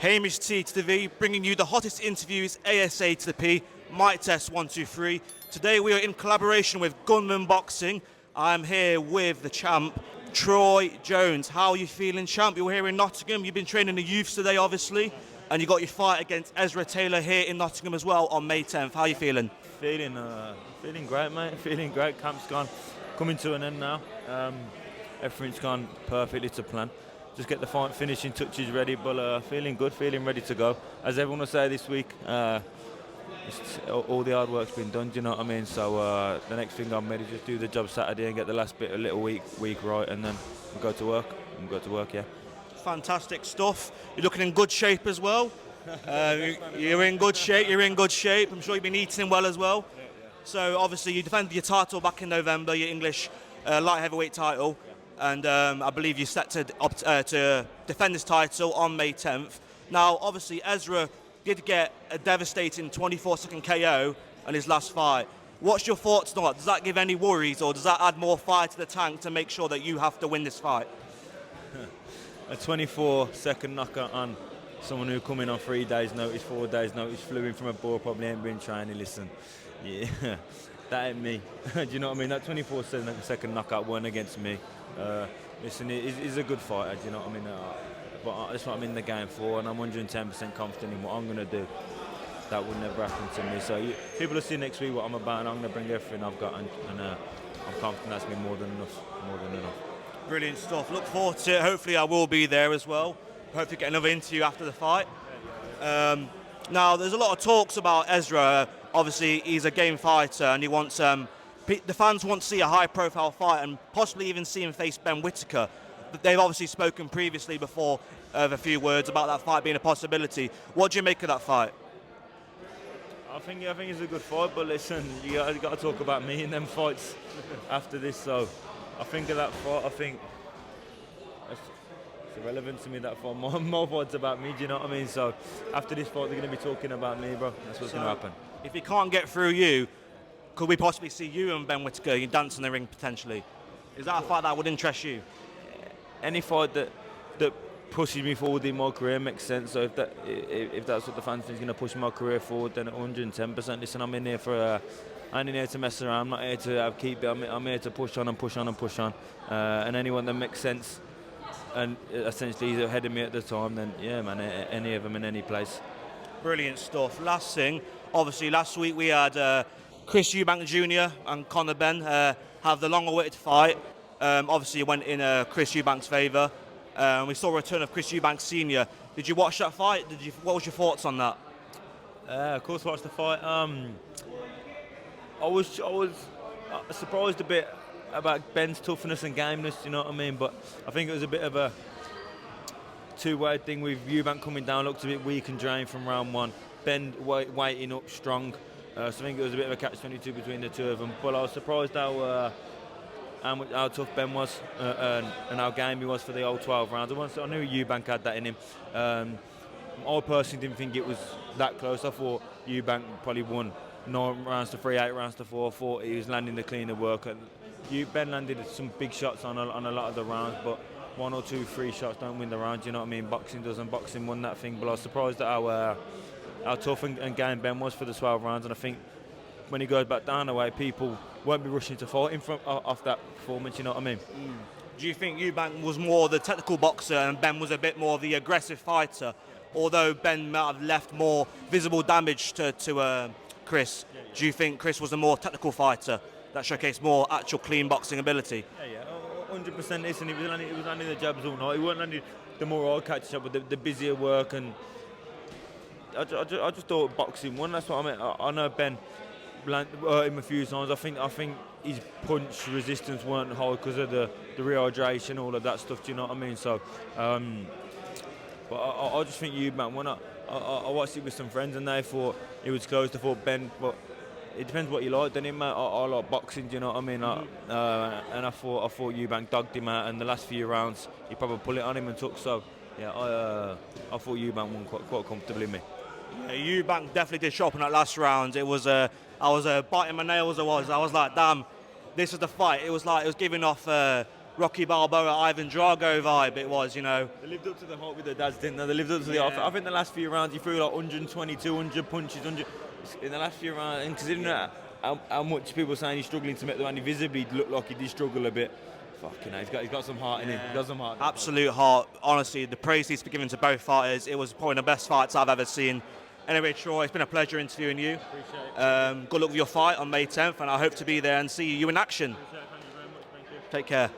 Hamish T to the V, bringing you the hottest interviews, ASA to the P, mic test 1, 2, 3. Today we are in collaboration with GUNMAN Boxing. I'm here with the champ, Troy Jones. How are you feeling, champ? You're here in Nottingham. You've been training the youths today, obviously, and you got your fight against Ezra Taylor here in Nottingham as well on May 10th. How are you feeling? Feeling great, mate. Feeling great. Camp's coming to an end now. Everything's gone perfectly to plan. Just get the finishing touches ready, but feeling good, feeling ready to go. As everyone will say this week, all the hard work's been done, do you know what I mean? So the next thing I'm ready to just do the job Saturday and get the last bit, a little week right, and then we'll go to work. Yeah. Fantastic stuff. You're looking in good shape as well. You're in good shape. I'm sure you've been eating well as well. Yeah. So obviously you defended your title back in November, your English light heavyweight title. And I believe you set to defend this title on May 10th. Now, obviously, Ezra did get a devastating 24-second KO in his last fight. What's your thoughts on that? Does that give any worries, or does that add more fire to the tank to make sure that you have to win this fight? A 24-second knockout on someone who come in on 3 days' notice, 4 days' notice, flew in from abroad, probably ain't been training. Listen, yeah, that ain't me. Do you know what I mean? That 24-second knockout won against me. Listen, he's a good fighter, do you know what I mean? But that's what I'm in the game for, and I'm 110% confident in what I'm going to do. That would never happen to me. So people will see next week what I'm about, and I'm going to bring everything I've got, and I'm confident that's been more than enough. Brilliant stuff. Look forward to it. Hopefully I will be there as well. Hopefully get another interview after the fight. Now, there's a lot of talks about Ezra. Obviously, he's a game fighter, and he wants... the fans want to see a high-profile fight and possibly even see him face Ben Whittaker. They've obviously spoken previously before of a few words about that fight being a possibility. What do you make of that fight? I think it's a good fight, but listen, you got to talk about me in them fights after this. So I think of that fight. I think it's irrelevant to me, that fight. More fights about me. Do you know what I mean? So after this fight, they're going to be talking about me, bro. That's what's going to happen. If he can't get through you, could we possibly see you and Ben Whittaker, you dance in the ring potentially? Is that a fight that would interest you? Any fight that pushes me forward in my career makes sense. So if that's what the fans think is going to push my career forward, then 110%. Listen, I'm in here I'm in here to mess around. I'm not here to keep it. I'm here to push on and push on and push on. And anyone that makes sense and essentially is ahead of me at the time, then yeah, man, any of them in any place. Brilliant stuff. Last thing, obviously last week we had Chris Eubank Jr. and Conor Benn have the long-awaited fight. Obviously, it went in Chris Eubank's favour. We saw a return of Chris Eubank Sr. Did you watch that fight? What was your thoughts on that? Of course, watched the fight. I was surprised a bit about Ben's toughness and gameness. You know what I mean? But I think it was a bit of a two-way thing with Eubank coming down, looked a bit weak and drained from round one. Ben waiting up strong. So I think it was a bit of a catch-22 between the two of them. But I was surprised how tough Ben was and how game he was for the whole 12 rounds. I knew Eubank had that in him. I personally didn't think it was that close. I thought Eubank probably won 9 rounds to 3, 8 rounds to 4. I thought he was landing the cleaner work. Ben landed some big shots on a lot of the rounds, but 1 or 2, 3 shots don't win the round. You know what I mean? Boxing doesn't. Boxing won that thing. But I was surprised at how tough and game Ben was for the 12 rounds, and I think when he goes back down the way, people won't be rushing to fight him off that performance, you know what I mean? Do you think Eubank was more the technical boxer and Ben was a bit more the aggressive fighter? Although Ben might have left more visible damage to Chris, do you think Chris was a more technical fighter that showcased more actual clean boxing ability? Yeah, 100%. Listen, he was landing the jabs all night. He wasn't landing the more eye-catching jab, but the busier work, and I just thought boxing won. That's what I meant. I know Ben hurt him a few times. I think his punch resistance weren't high because of the rehydration, all of that stuff. Do you know what I mean? So, but I just think Eubank won. I watched it with some friends and they thought it was close. They thought Ben, but it depends what you like, doesn't it, mate? I like boxing. Do you know what I mean? And I thought Eubank dogged him out, and the last few rounds he probably pulled it on him and took. So, yeah, I thought Eubank won quite comfortably. Me. Yeah, Eubank definitely did show up in that last round. It was I was biting my nails. I was like, damn, this is the fight. It was giving off Rocky Balboa, Ivan Drago vibe it was, you know. They lived up to the hype with their dads, didn't they? They lived up to the offer. I think the last few rounds, he threw like 120, 200 punches, 100 in the last few rounds. And considering how much people are saying he's struggling to make the man, he visibly looked like he did struggle a bit. Fucking hell, he's got some heart in him. He's got some heart. Absolute heart. Honestly, the praise he's given to both fighters, it was probably the best fights I've ever seen. Anyway, Troy, it's been a pleasure interviewing you. Appreciate it. Good luck with your fight on May 10th, and I hope to be there and see you in action. Appreciate it. Thank you very much. Thank you. Take care.